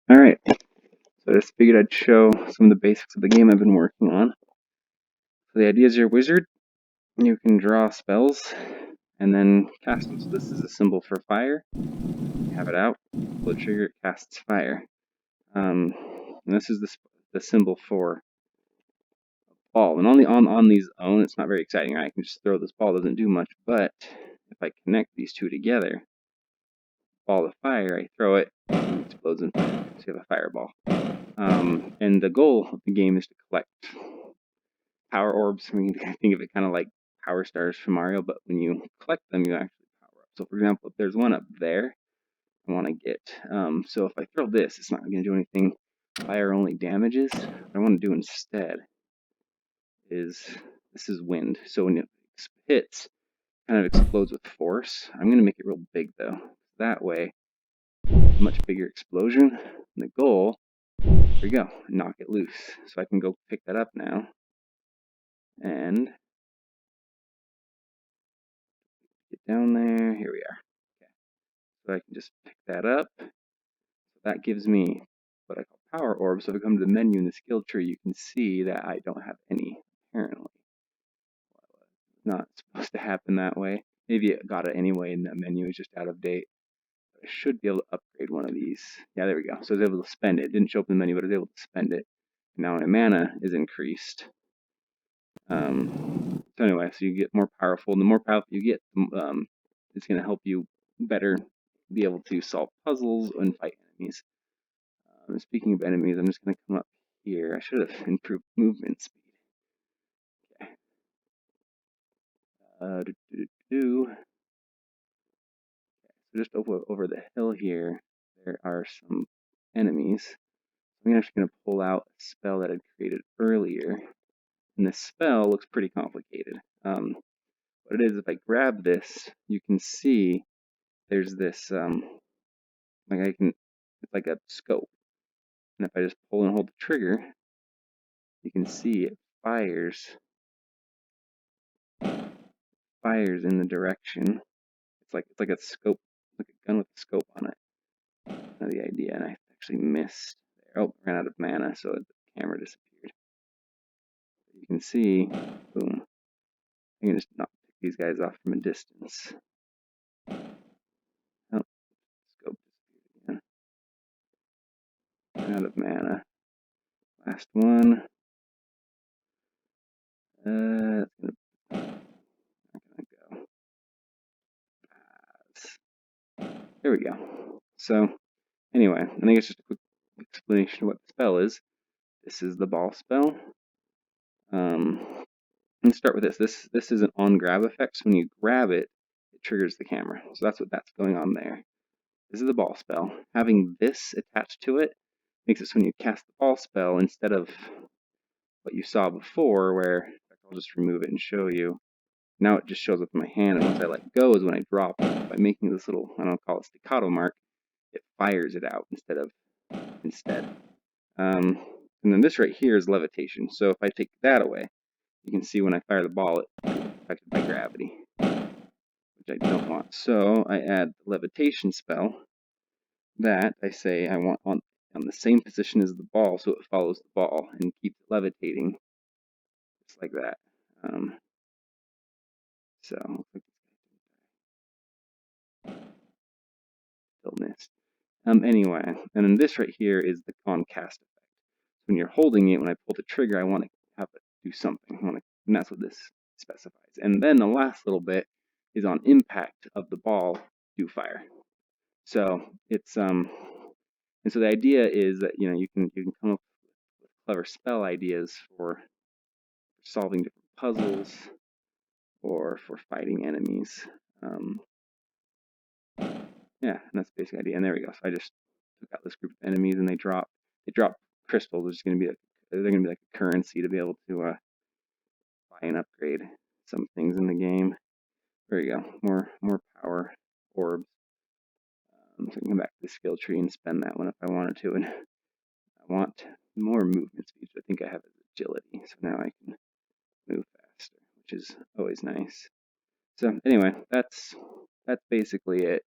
Alright, so I just figured I'd show some of the basics of the game I've been working on. So the idea is you're a wizard, you can draw spells, and then cast them. So this is a symbol for fire. You have it out, pull the trigger, it casts fire. And this is the symbol for ball. And on these own, it's not very exciting. I can just throw this ball, doesn't do much, but if I connect these two together, ball of fire, I throw it, it explodes in fire. So you have a fireball. And the goal of the game is to collect power orbs. I mean, you can think of it kind of like power stars from Mario, but when you collect them, you actually power up. So, for example, if there's one up there, I want to get. So if I throw this, it's not going to do anything. Fire only damages. What I want to do instead is this is wind. So when it hits, it kind of explodes with force. I'm going to make it real big though. That way, a much bigger explosion. And the goal, here we go, knock it loose. So I can go pick that up now. And get down there. Here we are. Okay. So I can just pick that up. So that gives me what I call power orbs. So if I come to the menu in the skill tree, you can see that I don't have any, apparently. Not supposed to happen that way. Maybe it got it anyway and that menu is just out of date. I should be able to upgrade one of these. Yeah, there we go. So I was able to spend it. It didn't show up in the menu, but I was able to spend it. Now my mana is increased. So anyway, so you get more powerful. And the more powerful you get, it's going to help you better be able to solve puzzles and fight enemies. Speaking of enemies, I'm just going to come up here. I should have improved movement speed. Okay. So just over the hill here, there are some enemies. I'm actually going to pull out a spell that I'd created earlier. And this spell looks pretty complicated. What it is, if I grab this, you can see there's this, it's like a scope. And if I just pull and hold the trigger, you can see it fires in the direction. It's like a scope, like a gun with a scope on it. That's the idea, and I actually missed there. Oh, ran out of mana, so the camera disappeared. You can see, boom. I can just knock these guys off from a distance. Oh, scope disappeared again. Ran out of mana. Last one. It's gonna go. There we go. So, anyway, I think it's just a quick explanation of what the spell is. This is the ball spell. Let's start with this. This is an on-grab effect. So when you grab it, it triggers the camera. So that's going on there. This is the ball spell. Having this attached to it makes it so when you cast the ball spell, instead of what you saw before, where I'll just remove it and show you. Now it just shows up in my hand, and once I let go is when I drop it. By making this little, I don't call it staccato mark, it fires it out instead. And then this right here is levitation. So if I take that away, you can see when I fire the ball, it's affected by gravity, which I don't want. So I add the levitation spell that I say I want on the same position as the ball, so it follows the ball and keeps levitating, just like that. So still missed. Anyway, and then this right here is the on cast effect. When you're holding it, when I pull the trigger, I want to have it do something. And that's what this specifies. And then the last little bit is on impact of the ball, do fire. So it's and so the idea is that you can come up with clever spell ideas for solving different puzzles or for fighting enemies. Yeah, and that's the basic idea. And there we go. So I just took out this group of enemies, and they drop crystals, which is going to be they're going to be like a currency to be able to buy and upgrade some things in the game. There you go. More power orbs. So I can come back to the skill tree and spend that one if I wanted to. And I want more movement speed. I think I have agility, so now I can move faster, which is always nice. So anyway, that's basically it.